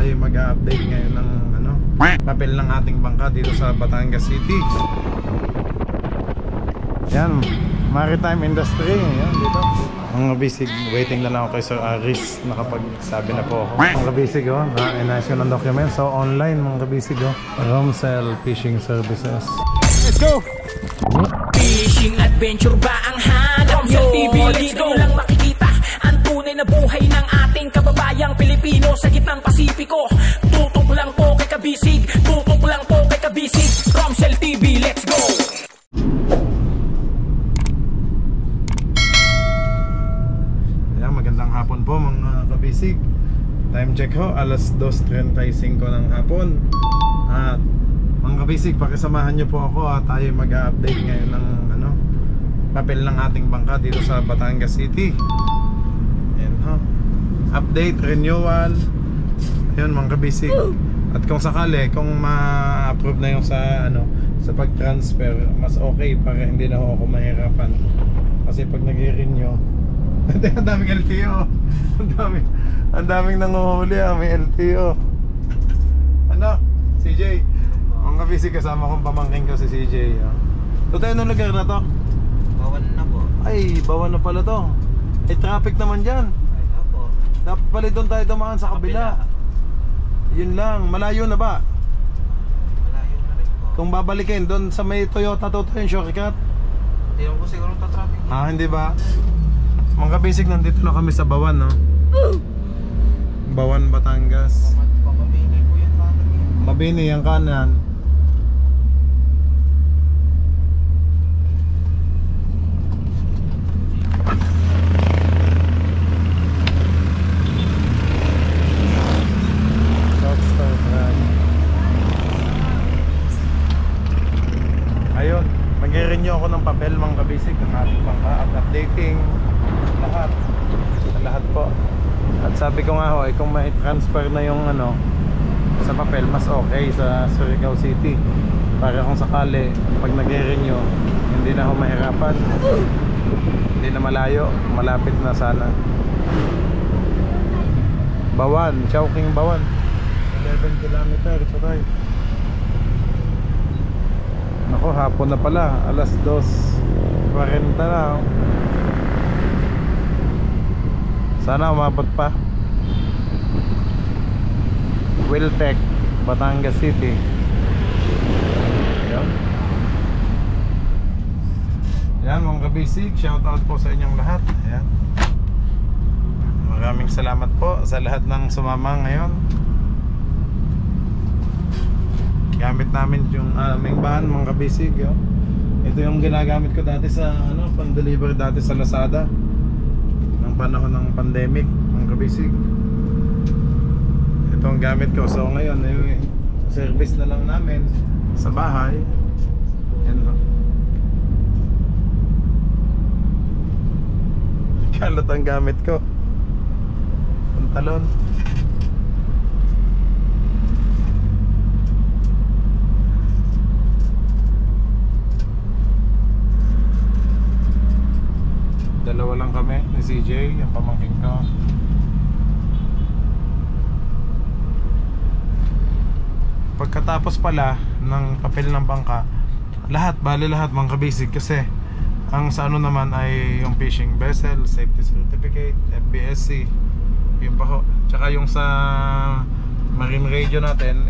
tayo mag-update ngayon ng papel ng ating bangka dito sa Batangas City. Yan, maritime industry. Yan, dito. Mga bisig, waiting na lang ako kay Sir Aris. Nakapagsabi na po ako. Mga kabisig, na-enactio ng document. So online, mga kabisig, Romsel Fishing Services. Let's go! Fishing adventure ba ang hanap nyo? Dito lang makikita ang tunay na buhay ng ating kababayang Pilipino sa gitnang Pasipiko. Tutok lang po kay kabisig, tutok lang po kay kabisig. Romsel TV, let's go! Ayan, magandang hapon po mga kabisig. Time check ho, alas 2:35 ng hapon. At mga kabisig, pakisamahan nyo po ako at tayo mag-update ngayon ng papel ng ating bangka dito sa Batangas City. Ayan ho, update, renewal. Ayan mga kabisig. At kung sakali, kung ma-approve na yung sa sa pag-transfer, mas okay para hindi na ako mahirapan. Kasi pag nag-renew, ang daming LTO. Ang daming nanguhuli, may LTO. CJ, mga kabisig, kasama kong pamangking ko si CJ. Ito tayo nung lugar na to? Bawan na po. Ay, bawan na pala to. Eh, traffic naman dyan. Ay, opo. Dapat pala doon tayo dumaan sa kabila. Yun lang, malayo na ba? Malayo na rin po. Kung babalikin doon sa may Toyota Toto yung shortcut. Hindi mo siguro traffic. Hindi ba? Mga kabisig, nandito na kami sa Bawan, no? Bawan, Batangas. Pamabini po yan kanan. Mabini yung kanan. Ayun, mag-renew ako ng papel mga kabisig ng ating bangka at updating lahat po. At sabi ko nga kung may transfer na yung sa papel, mas okay sa Surigao City. Para kung sakali pag nag-renew, hindi na ako mahirapan. Hindi na malayo, malapit na sana. Bawan, Chowking Bawan, 11 kilometers ito tayo. Nako, hapon na pala, alas 2:40 na. Sana umabot pa. Wiltec, Batangas City. Ayan. Ayan mga kabisig, shoutout po sa inyong lahat. Ayan. Maraming salamat po sa lahat ng sumama ngayon. Gamit namin yung aming van mga kabisig. Ito yung ginagamit ko dati sa pan-deliver dati sa Lazada ng panahon ng pandemic mga kabisig. Ito ang gamit ko. So ngayon service na lang namin sa bahay. Yan lang. Kalot ang gamit ko. Pantalon. Dalawa lang kami ni CJ, yung pamangking ko. Pagkatapos pala ng papel ng bangka, bali lahat mga kabisig, kasi ang sa naman ay yung fishing vessel, safety certificate, FBSC, yun pa ho. Tsaka yung sa marine radio natin,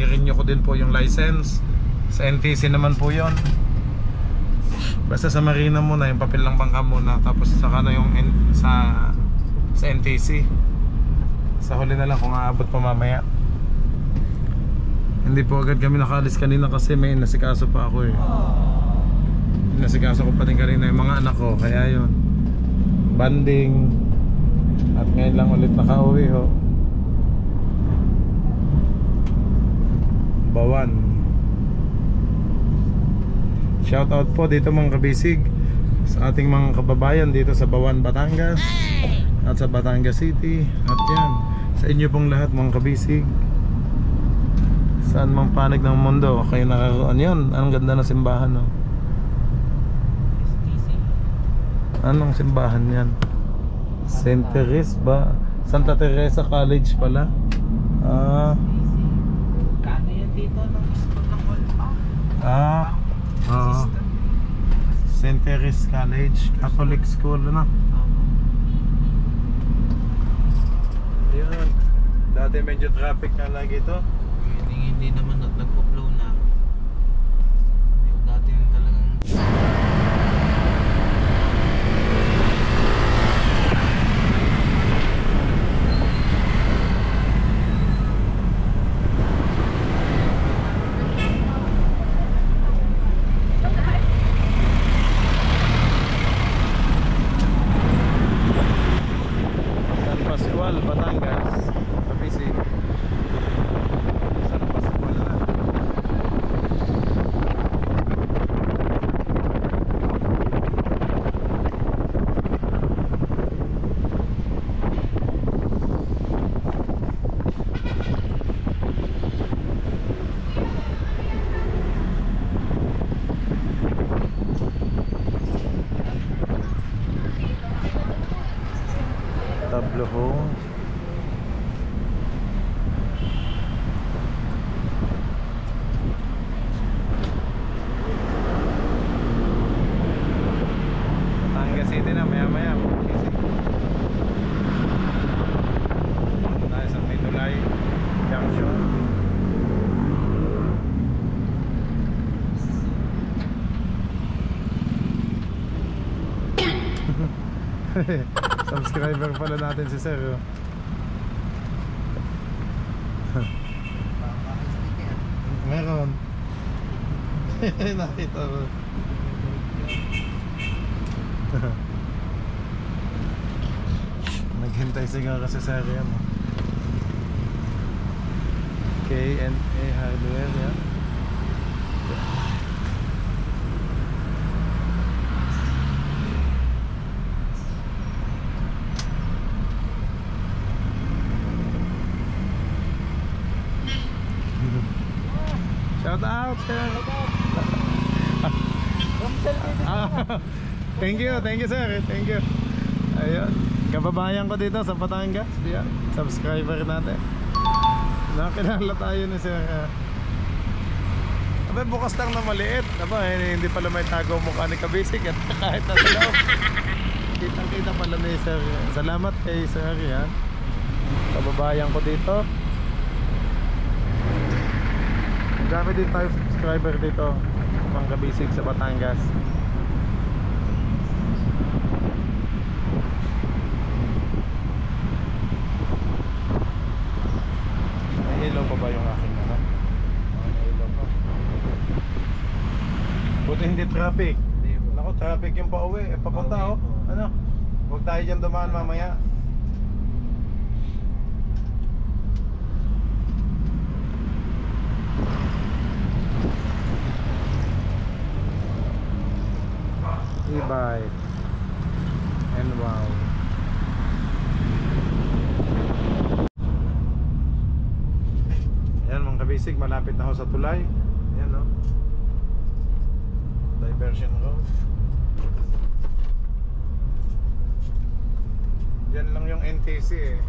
renew ko din po yung license. Sa NTC naman po yun. Basta sa marina muna, yung papel ng bangka muna. Tapos saka na yung sa NTC. Sa huli na lang kung aabot pa mamaya. Hindi po agad kami nakaalis kanina kasi may nasikaso pa ako Nasikaso ko pa din kanina yung mga anak ko. Kaya yun, banding. At ngayon lang ulit nakauwi ho. Bawan. Shoutout po dito mga kabisig sa ating mga kababayan dito sa Bawan, Batangas at sa Batangas City. At yan, sa inyo pong lahat mga kabisig, saan mang panig ng mundo kayo nakaroon. Yun, ang ganda ng simbahan, no? Anong simbahan yan? St. Teresa ba? Santa Teresa College pala. Ah, Kano yan dito ng school ng Olpa? oo. St. Teres College, Catholic School, ano? Ayun. Dati medyo traffic na lagi ito. Hindi naman at nagpo-flow na. Yung dati yung talagang San Pascual, Batangas, Tapisig. San Pascual na. Tablohong. Batangas City na, maya-maya. Tayo sa Pitulay Junction. Subscriber pala natin si Sir. Oh. Meron. Nakita ko. Naghintay siguro kasi Sir yan. K&A Hardware yan. Shout out, sir. Thank you sir. Thank you. Ayun, kababayan ko dito sa Batangas. Yan, subscriber natin. Nakilala tayo ni sir. Abay, bukas lang na maliit. Aba, hindi pala may tago mukha ni Kabisig at kahit nasa loob. Kitang-kita pala ni sir. Salamat kay sir yan. Kababayan ko dito. Dami din tayo subscriber dito, mga Kabisig sa Batangas. May ilaw pa ba yung aking ano? May ilaw pa. Buti hindi traffic. Naku, traffic yung pauwi. Papunta oh. Ano? Huwag tayo dyan dumaan mamaya. E-bike and wow. Ayan mga Kabisig, malapit na ako sa tulay. Ayan no, diversion road. Diyan lang yung NTC eh.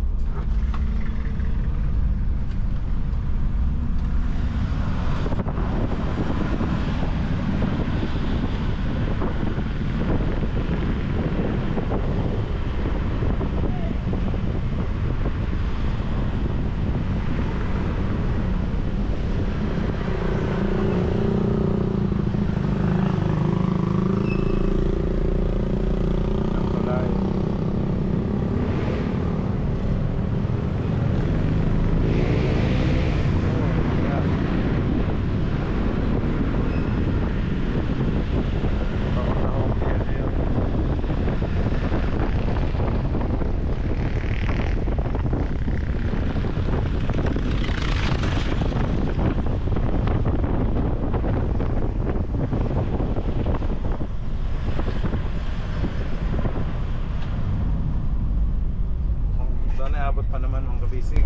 Abot pa naman mga Kabisig.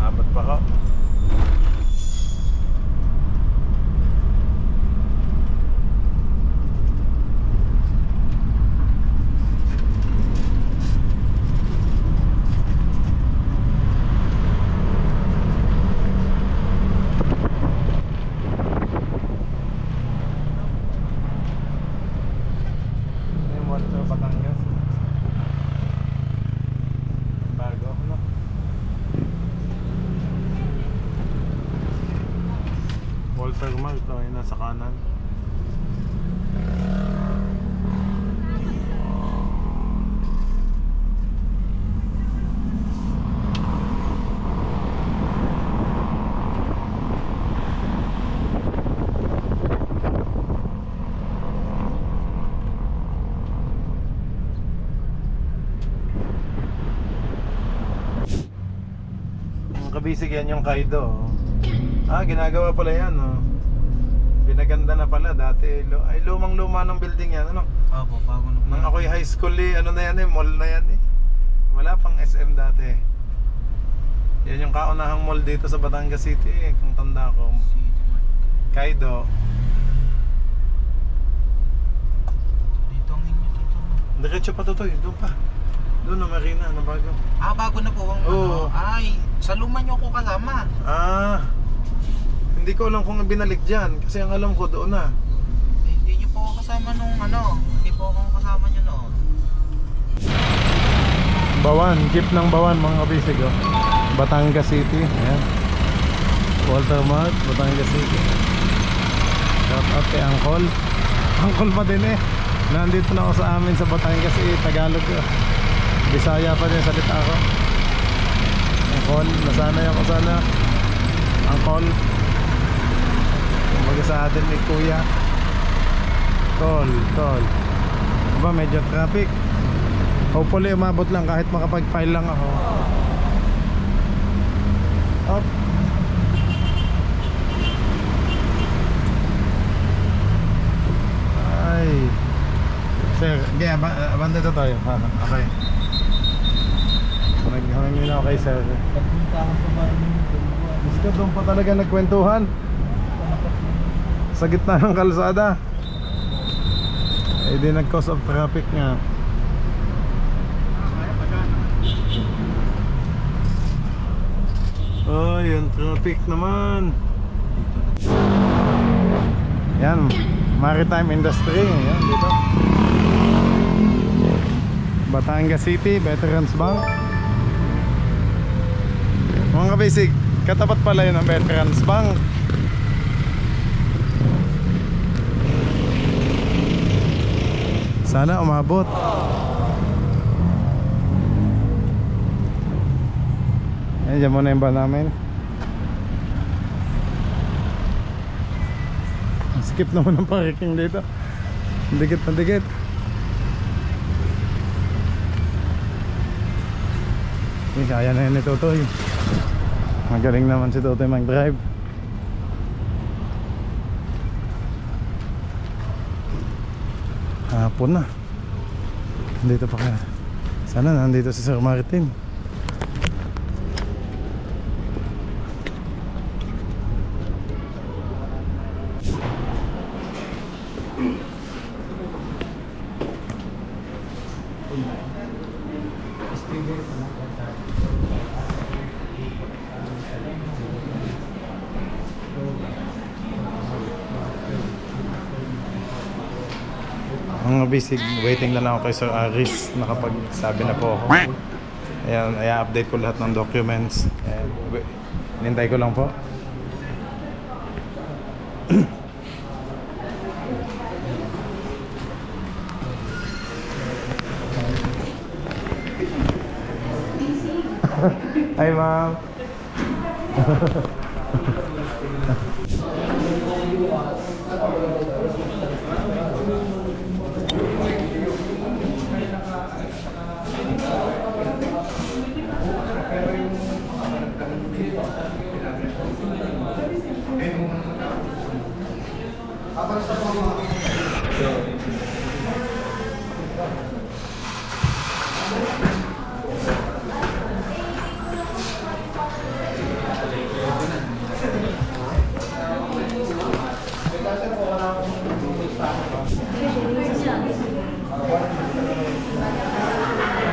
Abot pa ka. Walter Mart, oh, yun nasa kanan. Kabisig yan yung Kaido. Ah, ginagawa pala yan, oh. Pinaganda na pala dati. Ay, lumang-luma ng building yan, ano? Opo, bago na po. Nang ako'y high school ano na yan mall na yan Wala pang SM dati. Yan yung kaunahang mall dito sa Batangas City kung tanda ko. Kaido. Dito ang inyo dito. Diretso pa to, doon pa. Doon na Marina, na bago. Ah, bago na po ang Oo. Ay, sa luma nyo ko kasama. Ah, hindi ko alam kung binalik dyan kasi ang alam ko doon na. Hindi nyo po ako kasama nung hindi po ako kasama nyo noon. Bawan, jeep ng Bawan mga kabisig, oh. Batangas City, ayan. Walter Mart, Batangas City. Shout out kay Angkol. Angkol pa din Nandito na ako sa amin sa Batangas Tagalog Bisaya pa din salita ko. Angkol, nasanay ako sana. Angkol. Kumbaga sa atin ni Kuya. Tol. Aba, medyo traffic. Hopefully umabot lang kahit makapag-file lang ako. Up. Ay. Sir, abanda to tayo. Okay. Naghangin ako kay sir. Gusto doon pa talaga nagkwentuhan. Sa gitna ng kalsada. Eh di nag-cause of traffic nga. Oh, yung traffic naman. Yan, maritime industry. Yan, dito Batangas City, Veterans Bank. Mga kabisig, katapat pala yun ang Veterans Bank. Sana umabot. Ayan, dyan muna yung ba namin. Skip naman ang parking dito. Dikit na dikit. Kaya na yun ni Totoy. Magaling naman si Totoy mag-drive. Hapon na. Nandito pa kaya. Sana nandito si Sir Martin. Mga bisig, waiting na lang ako kay Sir Aris. Nakapagsabi na po ako. Ayan, i-update ko lahat ng documents. Hinintay ko lang po. Hi ma'am.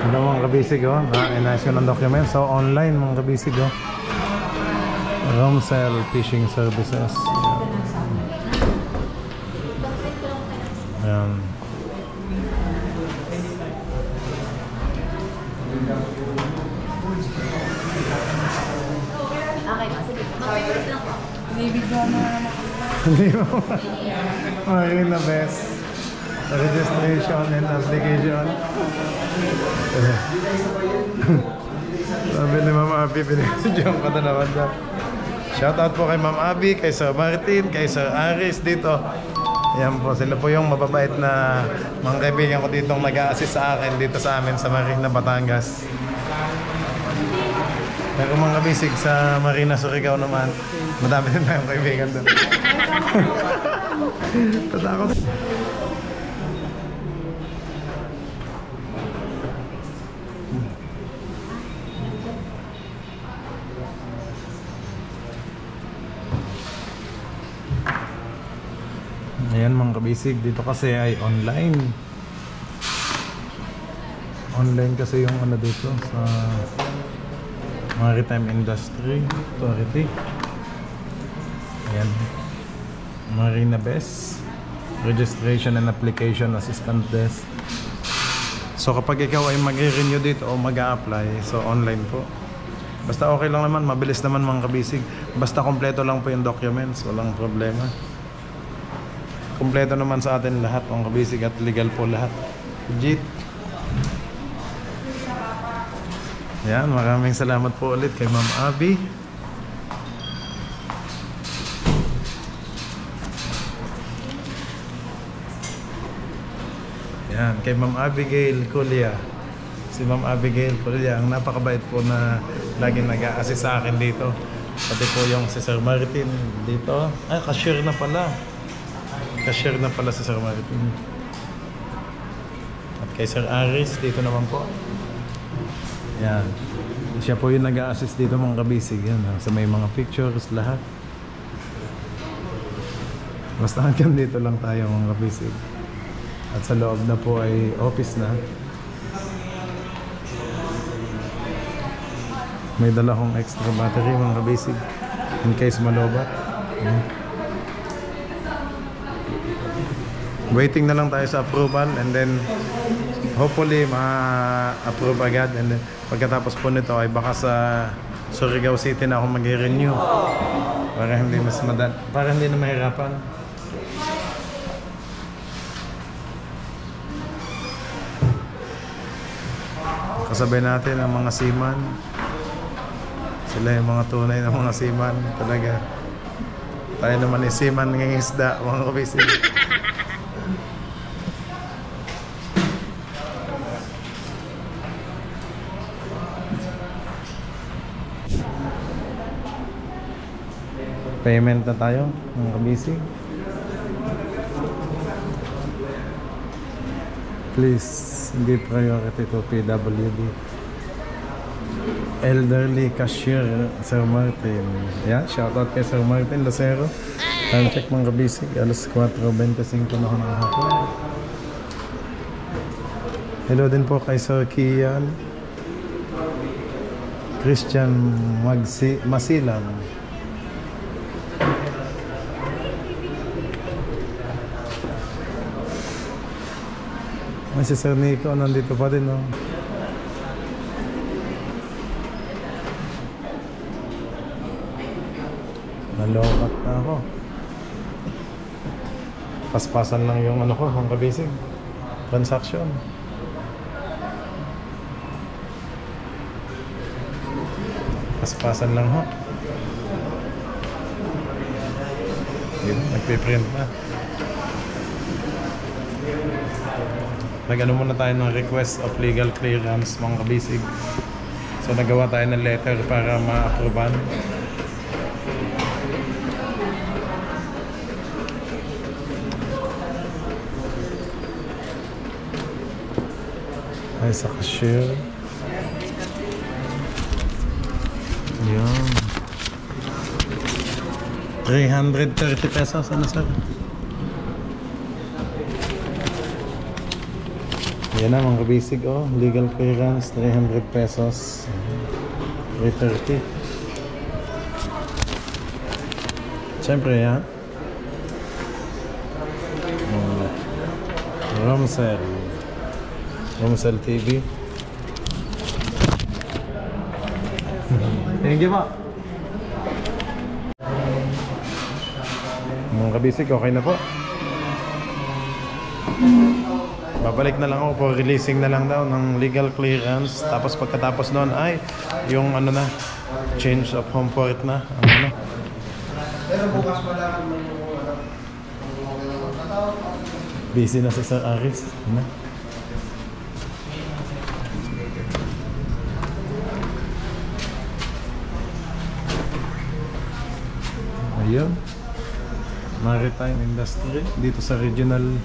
Ano mga kabisig, oh, na-inasyon ng document. So online mga kabisig, oh. Romsel Fishing Services. Ayan. Okay, sige. Mag-favorite lang po. May video na naman. Hindi mo Marina Best registration and application. Sabi ni Ma'am Abby, pinag-sudyan ka na naman daw. Shoutout po kay Ma'am Abby, kay Sir Martin, kay Sir Aris dito. Ayan po, sila po yung mababait na mga kaibigan ko ditong nag-a-assist sa akin dito sa amin sa Marina, Batangas. Pero mga kabisig sa Marina, Surigao naman, madami din tayong kaibigan doon. Tatakot. Ayan mga kabisig, dito kasi ay online. Online kasi yung ano dito sa Maritime Industry Authority. Ayan, Marina Best Registration and Application Assistant Desk. So kapag ikaw ay mag-renew dito o mag-a-apply, so online po. Basta okay lang naman, mabilis naman mga kabisig. Basta kompleto lang po yung documents, walang problema. Kompleto naman sa atin lahat mga kabisig at legal po lahat. Legit. Yan, maraming salamat po ulit kay Ma'am Abby. Yan, kay Ma'am Abigail Culia. Si Ma'am Abigail Culia, ang napakabait po na laging nag-a-assist sa akin dito. Pati po yung si Sir Martin dito. Ay, cashier na pala. Cashier na pala si Sir Martin. At kay Sir Aris dito naman po. Yan. Siya po yung nag-a-assist dito mga kabisig. Yan, sa may mga pictures, lahat. Basta hanggang dito lang tayo mga kabisig. At sa loob na po ay office na. May dala akong extra battery mga kabisig in case malobat. Waiting na lang tayo sa approval and then hopefully ma-approve agad, and then pagkatapos po nito ay baka sa Surigao City na ako mag-renew para hindi na mahirapan. Kasabay natin ang mga seaman. Sila yung mga tunay na mga seaman talaga. Tayo naman ay seaman ng isda mga kabisig. Payment na tayo mga kabisig. Please give priority to PWD. Elderly cashier Sir Martin. Yeah, shoutout kay Sir Martin Lucero. Time check mga kabisig, alas 4:25 na ako ng hapon. Hello din po kay Sir Kian Christian Masilang. May si Sir Nico nandito pa din, no? Nalokat na ako. Paspasan lang yung ano ko, mga kabisig. Transaction. Paspasan lang ho. Yun, nagpiprint na. Nag-ano muna tayo ng request of legal clearance mga kabisig. So nagawa tayo ng letter para ma-approvean. Ay sa cashier. Yan. 330 pesos. Ano sir? Yan na mga kabisig, oh. Legal clearance, 300 pesos. 330. Siyempre yan. Romsel TV. Thank you po. Mga kabisig, okay na po. Babalik na lang ako po, releasing na lang daw ng legal clearance. Tapos pagkatapos noon ay yung ano na, change of home port na. Ano. Pero bukas pala yung Busy na si Sir Aris. Ano? Ayun. Maritime Industry dito sa regional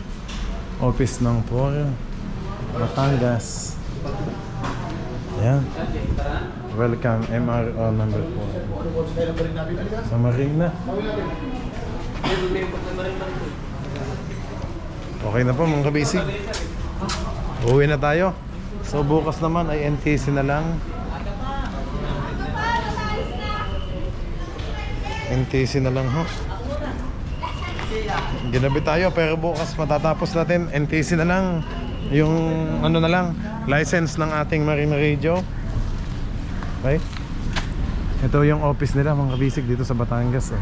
office ng POR Batangas. Ayan. Welcome MRO number 4 sa Marina. Okay na po mga kabisig. Uwi na tayo. So bukas naman ay NTC na lang. NTC na lang ho. Ginabi tayo pero bukas matatapos natin. NTC na lang. Yung ano na lang, license ng ating Marine Radio. Okay? Ito yung office nila mga kabisig dito sa Batangas eh.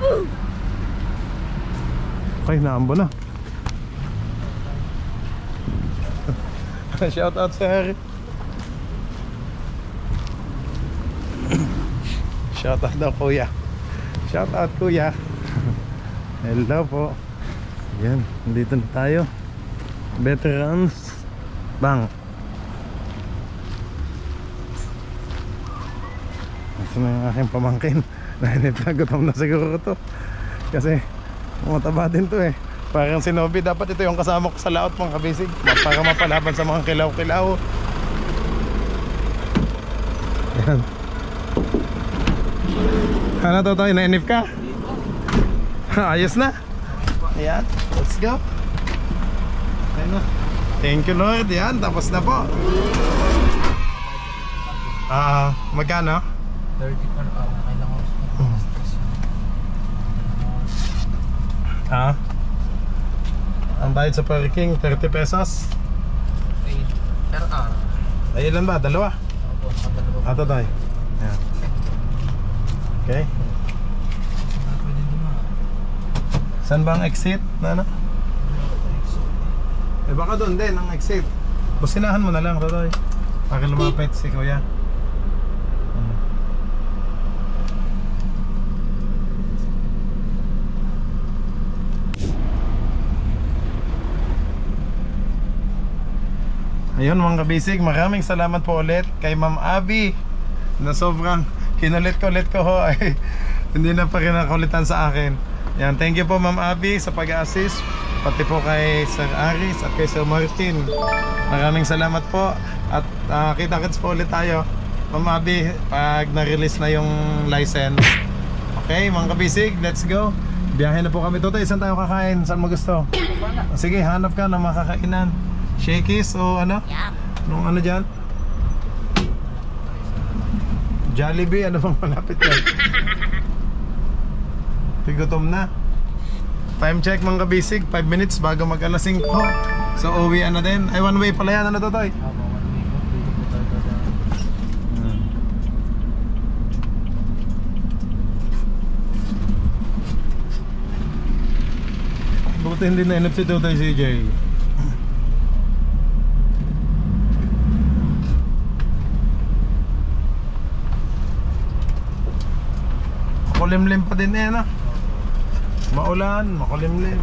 Okay, naambo na. Shout out sir. Shout out daw kuya. Shout out kuya. Hello po. Yan, dito na tayo. Veterans Bank. Ito na yung aking pamangkin. Nainip na gutom na siguro to. Kasi mataba din to eh. Parang si Nobi, dapat ito yung kasama ko sa laot mga kabisig. Para mapalaban sa mga kilaw-kilaw. Yan. Ano to tayo? Nainip ka? Ayos na. Ayan, let's go. Ayan na. Thank you Lord. Yan, tapos na po. Magkano? 30 per hour. Kailangan ko Ang bayad sa parking 30 pesos. per hour. Ay ilan ba? Dalawa? Opo, nakadalawa. Ato tayo. Ayan. Okay. Pwede dumaan. Saan ba ang exit? Nana? Eh baka doon din ang exit. Businahan mo na lang, Totoy. Para lumapit si Kuya. Ayun mga kabisig, maraming salamat po ulit kay Ma'am Abby na sobrang kinulit ko ho ay hindi na pa rin nakulitan sa akin. Yan, thank you po Ma'am Abby sa pag-assist, pati po kay Sir Aris at kay Sir Martin. Maraming salamat po at kita-kits po ulit tayo Ma'am Abby pag na-release na yung license. Okay mga kabisig, let's go. Biyahe na po kami. Totoy, saan tayo kakain? Saan mo gusto? Sige, hanap ka ng makakainan. Shakey's o ano? Nung ano dyan? Jollibee, ano bang malapit yan? Tigutom na. Time check mga kabisig, 5 minutes bago mag alas 5. So uwi na din. Ay, one way pala yan, ano Totoy? Opo, 1 week po. Dito po tayo dadaan. Buti hindi na si Totoy CJ. Makulimlim pa din eh, no? Maulan, makulimlim.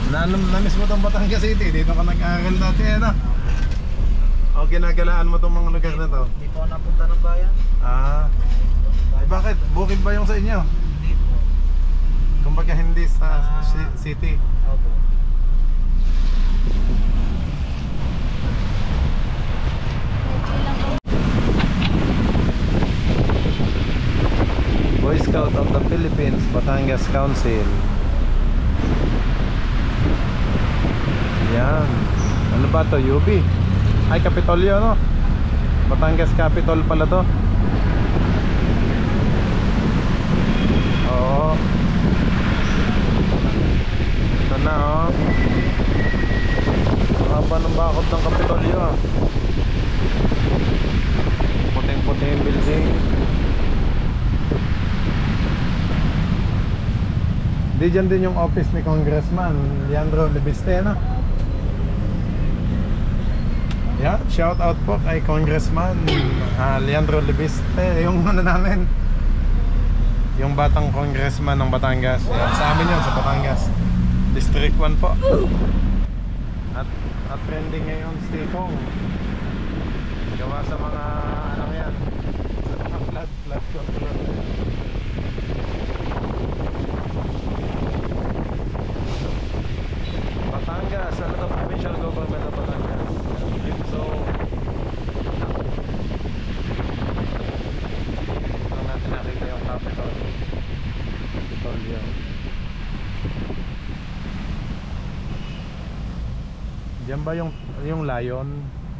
Namiss mo itong Batangas City. Dito ka nag-aaral dati eh, no? O ginagalaan mo itong mga lugar na to? Hindi po ako napunta ng bayan. Bakit? Bukid ba yung sa inyo? Hindi po. Kumbaga hindi sa city. Opo. Boy Scout of the Philippines, Batangas Council. Yan. Ano ba to? UB? Ay, Kapitolyo, no? Batangas Capitol pala to. Oo. Ito na, oh. Haba ng bakod ng Kapitolyo, ah. Puting-puting building. Bali dyan din yung office ni Congressman Leandro Lebistena. Yeah, shout out po kay Congressman Leandro Lebiste. Yung ano namin, yung batang congressman ng Batangas. Yan, sa amin yun, sa Batangas District 1 po. At trending ngayon Stikong. Gawa sa mga ano yan, sa mga flood control. Batangas, ano to, provincial government of Batangas. So ito natin nakita yung capital yun. Diyan ba yung lion?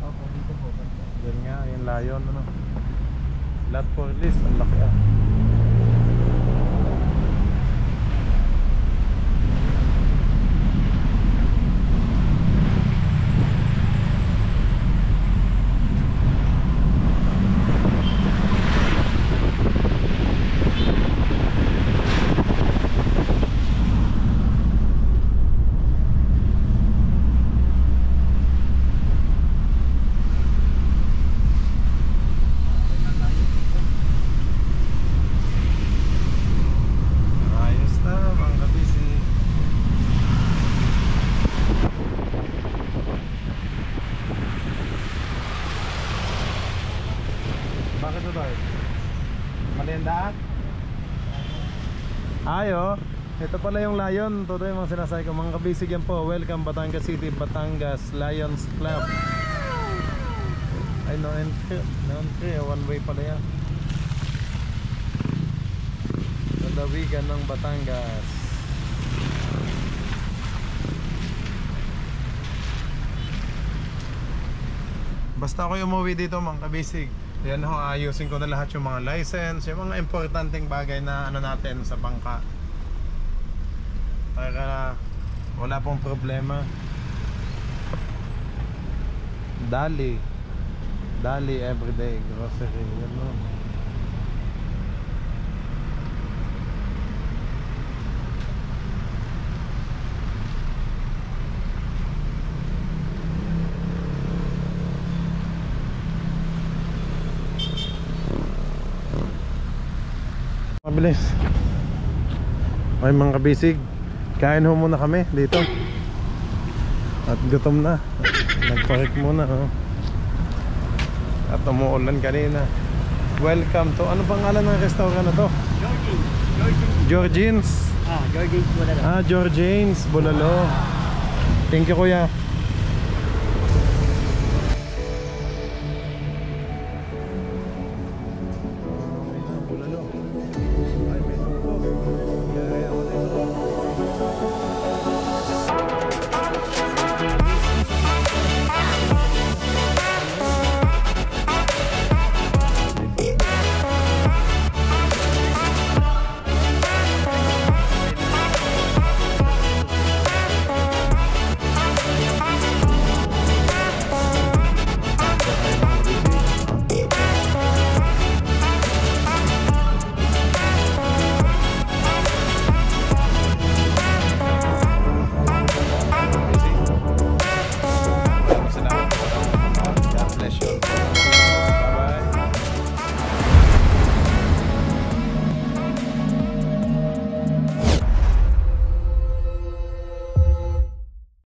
Opo, dito po. Diyan nga, yung lion ano. Lot for list, ang laki ah. Bakit ito tayo? Mali ang daan? Ayo, ito pala yung Lion. Todo yung mga sinasay ko. Mga kabisig yan po. Welcome Batangas City, Batangas Lions Club. Ay, no entry. No entry, one way pala yan. Lalawigan ng Batangas. Basta ako umuwi dito mga kabisig, yan ho, ayusin ko na lahat yung mga license, yung mga importanteng bagay na ano natin sa bangka, para wala pong problema. Dali everyday grocery, yan no. Mabilis. Okay mga kabisig, kain ho muna kami dito. At gutom na. Nagparik muna oh. At umuulan kanina. Welcome to, ano pangalan ng restaurant na to? Georgine's. Georgine's Bulalo. Georgine's Bulalo. Thank you kuya.